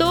2